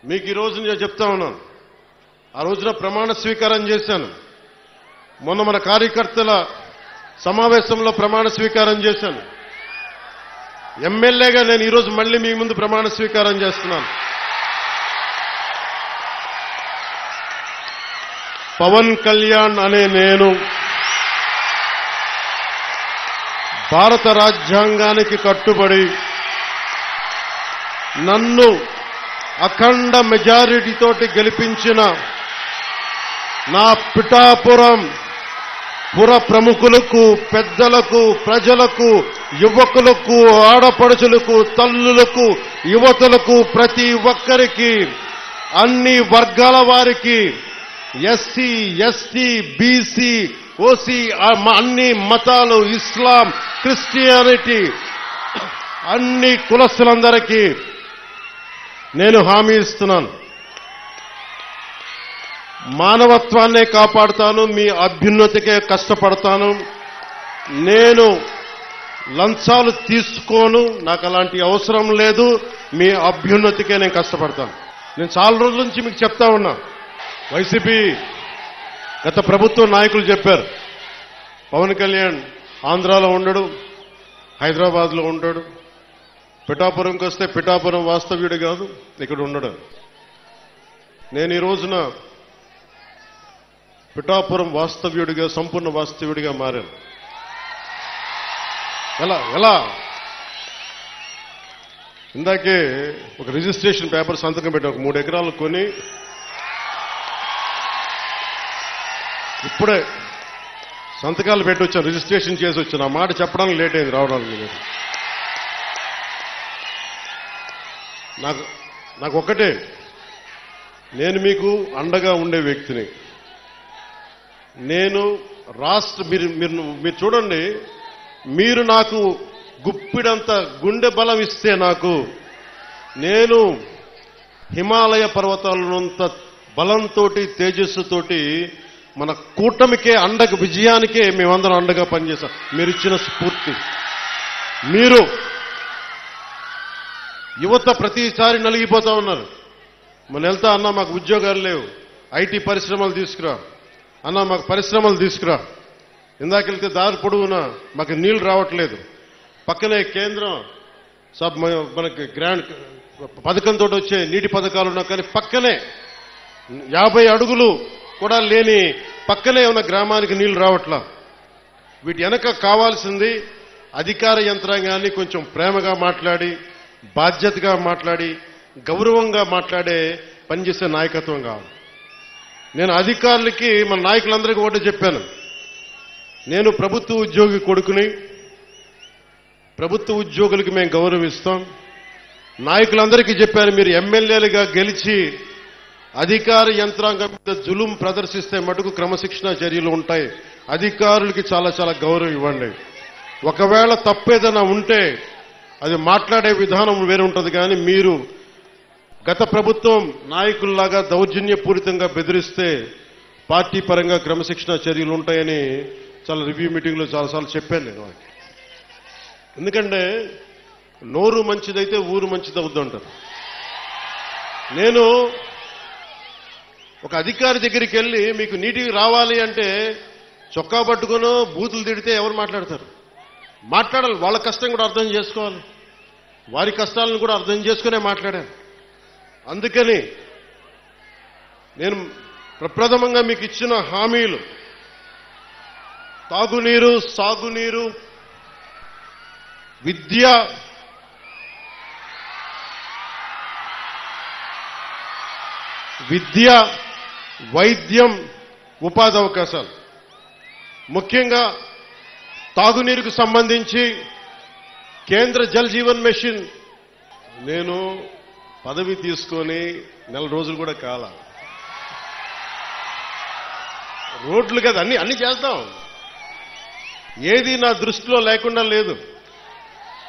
మీకు ఈ రోజు నేను చెప్తా ఉన్నాను. ఆ రోజున ప్రమాణ స్వీకారం చేశాను. మొన్న మన కార్యకర్తల సమావేశంలో ప్రమాణ స్వీకారం చేశాను. ఎమ్మెల్యేగా నేను ఈరోజు మళ్ళీ మీ ముందు ప్రమాణ స్వీకారం చేస్తున్నాను. పవన్ కళ్యాణ్ అనే నేను భారత రాజ్యాంగానికి కట్టుబడి నన్ను అఖండ మెజారిటీతోటి గెలిపించిన నా పిఠాపురం పుర ప్రముఖులకు, పెద్దలకు, ప్రజలకు, యువకులకు, ఆడపడుచులకు, తల్లులకు, యువతులకు, ప్రతి ఒక్కరికి, అన్ని వర్గాల వారికి, ఎస్సీ, ఎస్టీ, బీసీ, ఓసీ, అన్ని మతాలు, ఇస్లాం, క్రిస్టియానిటీ, అన్ని కులస్తులందరికీ నేను హామీ ఇస్తున్నాను. మానవత్వాన్నే కాపాడుతాను, మీ అభ్యున్నతికే కష్టపడతాను. నేను లంచాలు తీసుకోను, నాకు అలాంటి అవసరం లేదు. మీ అభ్యున్నతికే నేను కష్టపడతాను. నేను చాలా రోజుల నుంచి మీకు చెప్తా ఉన్నా. వైసీపీ గత ప్రభుత్వ నాయకులు చెప్పారు, పవన్ కళ్యాణ్ ఆంధ్రాలో ఉండడు, హైదరాబాద్లో ఉంటాడు, పిఠాపురంకి వస్తే పిఠాపురం వాస్తవ్యుడు కాదు, ఇక్కడ ఉండడు. నేను ఈ రోజున పిఠాపురం వాస్తవ్యుడిగా, సంపూర్ణ వాస్తవ్యుడిగా మారాను. ఎలా ఇందాకే ఒక రిజిస్ట్రేషన్ పేపర్ సంతకం పెట్టి ఒక 3 ఎకరాలు కొని ఇప్పుడే సంతకాలు పెట్టి వచ్చాను, రిజిస్ట్రేషన్ చేసి వచ్చాను. ఆ మాట చెప్పడానికి లేట్ అయింది రావడానికి. నాకు ఒక్కటే, నేను మీకు అండగా ఉండే వ్యక్తిని. నేను మీరు చూడండి, మీరు నాకు గుప్పిడంత గుండె బలం ఇస్తే నాకు, నేను హిమాలయ పర్వతాలనంత బలంతో, తేజస్సుతోటి మన కూటమికే అండగా, విజయానికే మేమందరం అండగా పనిచేస్తాం. మీరు ఇచ్చిన స్ఫూర్తి. మీరు యువత ప్రతిసారి నలిగిపోతా ఉన్నారు. మన వెళ్తా అన్నా మాకు ఉద్యోగాలు లేవు, ఐటీ పరిశ్రమలు తీసుకురా అన్నా, మాకు పరిశ్రమలు తీసుకురా. ఇందాకెళ్తే దారి పొడవునా మాకు నీళ్లు రావట్లేదు. పక్కనే కేంద్రం మనకి గ్రాండ్ పథకంతో వచ్చే నీటి పథకాలు ఉన్నా, కానీ పక్కనే 50 అడుగులు కూడా లేని పక్కనే ఉన్న గ్రామానికి నీళ్లు రావట్లా. వీటి వెనక కావాల్సింది అధికార యంత్రాంగాన్ని కొంచెం ప్రేమగా మాట్లాడి, బాధ్యతగా మాట్లాడి, గౌరవంగా మాట్లాడే పనిచేసే నాయకత్వం కావాలి. నేను అధికారులకి, మన నాయకులందరికీ ఒకటే చెప్పాను, నేను ప్రభుత్వ ఉద్యోగి కొడుకుని, ప్రభుత్వ ఉద్యోగులకి మేము గౌరవిస్తాం. నాయకులందరికీ చెప్పాను, మీరు ఎమ్మెల్యేలుగా గెలిచి అధికార యంత్రాంగం మీద జులుం ప్రదర్శిస్తే మటుకు క్రమశిక్షణ చర్యలు ఉంటాయి. అధికారులకి చాలా చాలా గౌరవం ఇవ్వండి. ఒకవేళ తప్పేదైనా ఉంటే అది మాట్లాడే విధానం వేరే ఉంటుంది, కానీ మీరు గత ప్రభుత్వం నాయకుల్లాగా దౌర్జన్యపూరితంగా బెదిరిస్తే పార్టీ పరంగా క్రమశిక్షణ చర్యలు ఉంటాయని చాలా రివ్యూ మీటింగ్లో చాలాసార్లు చెప్పాను నేను. ఎందుకంటే నోరు మంచిదైతే ఊరు మంచిదవుద్దంటారు. నేను ఒక అధికారి దగ్గరికి వెళ్ళి, మీకు నీటికి రావాలి అంటే చొక్కా పట్టుకునో బూతులు తిడితే ఎవరు మాట్లాడతారు? మాట్లాడాలి. వాళ్ళ కష్టం కూడా అర్థం చేసుకోవాలి, వారి కష్టాలను కూడా అర్థం చేసుకునే మాట్లాడాను. అందుకని నేను ప్రప్రథమంగా మీకు ఇచ్చిన హామీలు, తాగునీరు, సాగునీరు, విద్య, వైద్యం, ఉపాధి అవకాశాలు. ముఖ్యంగా తాగునీరుకు సంబంధించి కేంద్ర జల్ జీవన్ మిషన్, నేను పదవి తీసుకొని 4 రోజులు కూడా కాల. రోడ్లు కదా, అన్ని చేద్దాం, ఏది నా దృష్టిలో లేకుండా లేదు.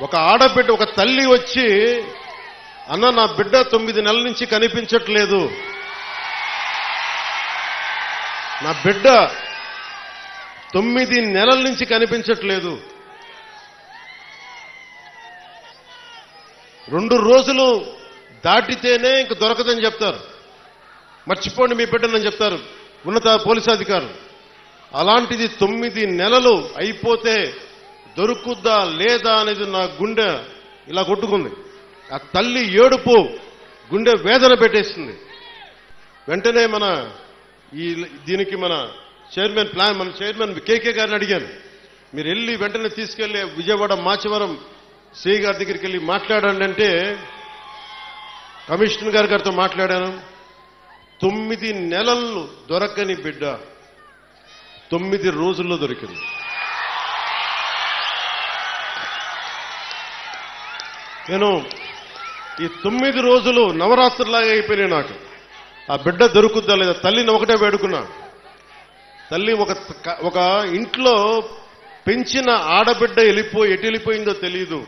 ఒక ఆడబిడ్డ, ఒక తల్లి వచ్చి, అన్న నా బిడ్డ 9 నెలల నుంచి కనిపించట్లేదు, నా బిడ్డ 9 నెలల నుంచి కనిపించట్లేదు, 2 రోజులు దాటితేనే ఇంక దొరకదని చెప్తారు. మర్చిపోండి మీ బిడ్డనని చెప్తారు ఉన్నత పోలీసు అధికారులు. అలాంటిది 9 నెలలు అయిపోతే దొరుకుద్దా లేదా అనేది నా గుండె ఇలా కొట్టుకుంది. ఆ తల్లి ఏడుపు గుండె వేదన పెట్టేస్తుంది. వెంటనే దీనికి మన చైర్మన్ కేకే గారిని అడిగాను. మీరు వెళ్ళి వెంటనే తీసుకెళ్లి విజయవాడ మాచవరం సిఐ గారి దగ్గరికి వెళ్ళి మాట్లాడండి అంటే కమిషనర్ గారితో మాట్లాడాను. 9 నెలలు దొరకని బిడ్డ 9 రోజుల్లో దొరికింది. నేను ఈ 9 రోజులు నవరాత్రులాగా అయిపోయినాయి నాకు. ఆ బిడ్డ దొరుకుద్దా లేదా తల్లిని ఒకటే వేడుకున్నా. తల్లి ఒక ఇంట్లో పెంచిన ఆడబిడ్డ ఎటు వెళ్ళిపోయిందో తెలియదు.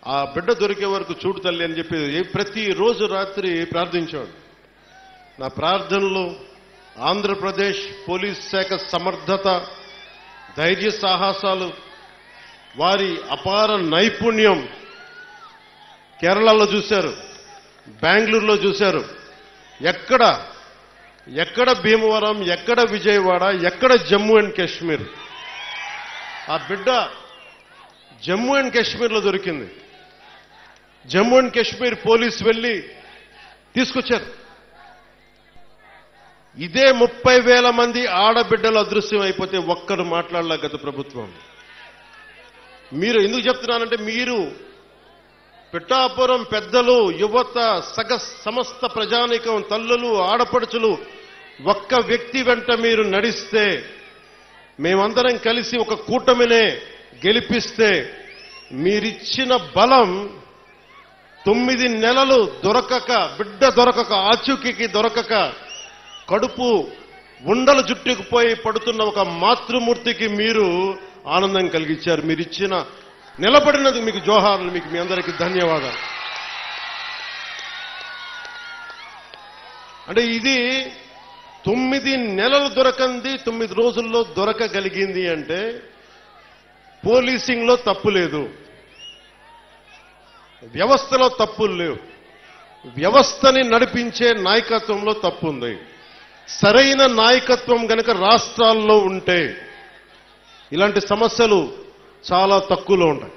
ఆ బిడ్డ దొరికే వరకు చూడు తల్లి అని చెప్పి ప్రతిరోజు రాత్రి ప్రార్థించాడు. నా ప్రార్థనలో ఆంధ్రప్రదేశ్ పోలీస్ శాఖ సమర్థత, ధైర్య సాహసాలు, వారి అపార నైపుణ్యం కేరళలో చూశారు, బెంగళూరులో చూశారు. ఎక్కడ భీమవరం, ఎక్కడ విజయవాడ, ఎక్కడ జమ్మూ అండ్ కాశ్మీర్. ఆ బిడ్డ జమ్మూ అండ్ కాశ్మీర్లో దొరికింది. జమ్మూ అండ్ కాశ్మీర్ పోలీసు వెళ్లి తీసుకొచ్చారు. ఇదే 30,000 మంది ఆడబిడ్డలు అదృశ్యం అయిపోతే ఒక్కరు మాట్లాడలే గత ప్రభుత్వం. మీరు ఎందుకు చెప్తున్నానంటే మీరు పిఠాపురం పెద్దలు, యువత, సమస్త ప్రజానీకం, తల్లులు, ఆడపడుచులు ఒక్క వ్యక్తి వెంట మీరు నడిస్తే, మేమందరం కలిసి ఒక కూటమినే గెలిపిస్తే మీరిచ్చిన బలం 9 నెలలు దొరకక, బిడ్డ దొరకక, ఆచూకీకి దొరకక, కడుపు ఉండలు జుట్టుకుపోయి పడుతున్న ఒక మాతృమూర్తికి మీరు ఆనందం కలిగించారు. మీరిచ్చిన నిలబడినందుకు మీకు జోహార్లు, మీకు మీ అందరికీ ధన్యవాదాలు. అంటే ఇది 9 నెలలు దొరకంది 9 రోజుల్లో దొరకగలిగింది అంటే పోలీసింగ్లో తప్పు లేదు, వ్యవస్థలో తప్పులు లేవు, వ్యవస్థని నడిపించే నాయకత్వంలో తప్పు ఉంది. సరైన నాయకత్వం గనక రాష్ట్రాల్లో ఉంటే ఇలాంటి సమస్యలు చాలా తక్కువలో ఉంటాయి.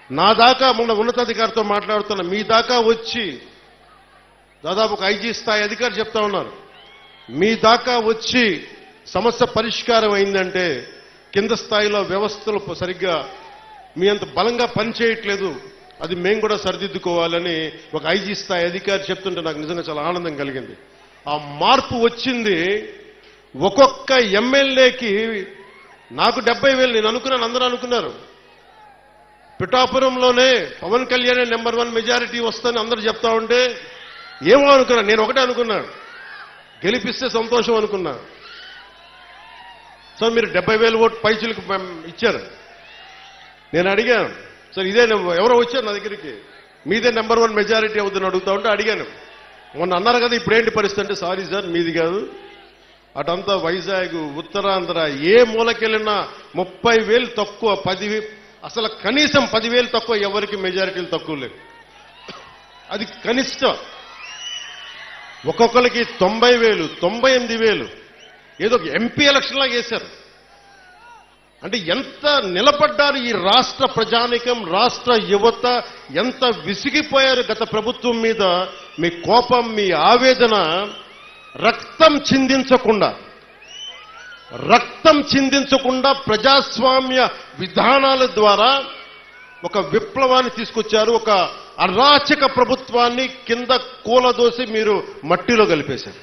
నా దాకా మొన్న ఉన్నతాధికారితో మాట్లాడుతున్న మీ దాకా వచ్చి దాదాపు ఒక ఐజీ స్థాయి అధికారి చెప్తా ఉన్నారు, మీ దాకా వచ్చి సమస్య పరిష్కారం అయిందంటే కింద స్థాయిలో వ్యవస్థలు సరిగ్గా మీ అంత బలంగా పనిచేయట్లేదు, అది మేము కూడా సరిదిద్దుకోవాలని ఒక ఐజీ స్థాయి అధికారి చెప్తుంటే నాకు నిజంగా చాలా ఆనందం కలిగింది. ఆ మార్పు వచ్చింది. ఒక్కొక్క ఎమ్మెల్యేకి నాకు 70,000 నేను అనుకున్నాను, అందరూ అనుకున్నారు. పిఠాపురంలోనే పవన్ కళ్యాణ్ నెంబర్ 1 మెజారిటీ వస్తుందని అందరూ చెప్తా ఉంటే ఏమో అనుకున్నా, నేను ఒకటే అనుకున్నాను, గెలిపిస్తే సంతోషం అనుకున్నా. సో మీరు 70,000 ఓటు పైచులకు ఇచ్చారు. నేను అడిగాను, సార్ ఇదే ఎవరో వచ్చారు నా దగ్గరికి, మీదే నెంబర్ 1 మెజారిటీ అవుతుందని అడుగుతా ఉంటే అడిగాను, మొన్న అన్నారు కదా ఇప్పుడేంటి పరిస్థితి అంటే, సారీ సార్ మీది కాదు, అటంతా వైజాగ్, ఉత్తరాంధ్ర ఏ మూలకెళ్ళినా 30,000 తక్కువ, 10,000 అసలు కనీసం 10,000 తక్కువ, ఎవరికి మెజారిటీలు తక్కువ లేవు. అది కనిష్టం. ఒక్కొక్కరికి 90,000, 98,000 ఏదో ఎంపీ ఎలక్షన్ లాగా వేశారు. అంటే ఎంత నిలబడ్డారు ఈ రాష్ట్ర ప్రజానికం, రాష్ట్ర యువత ఎంత విసిగిపోయారు గత ప్రభుత్వం మీద. మీ కోపం, మీ ఆవేదన రక్తం చిందించకుండా ప్రజాస్వామ్య విధానాల ద్వారా ఒక విప్లవాన్ని తీసుకొచ్చారు. ఒక అరాచక ప్రభుత్వాన్ని కింద కూలదోసి మీరు మట్టిలో కలిపేశారు.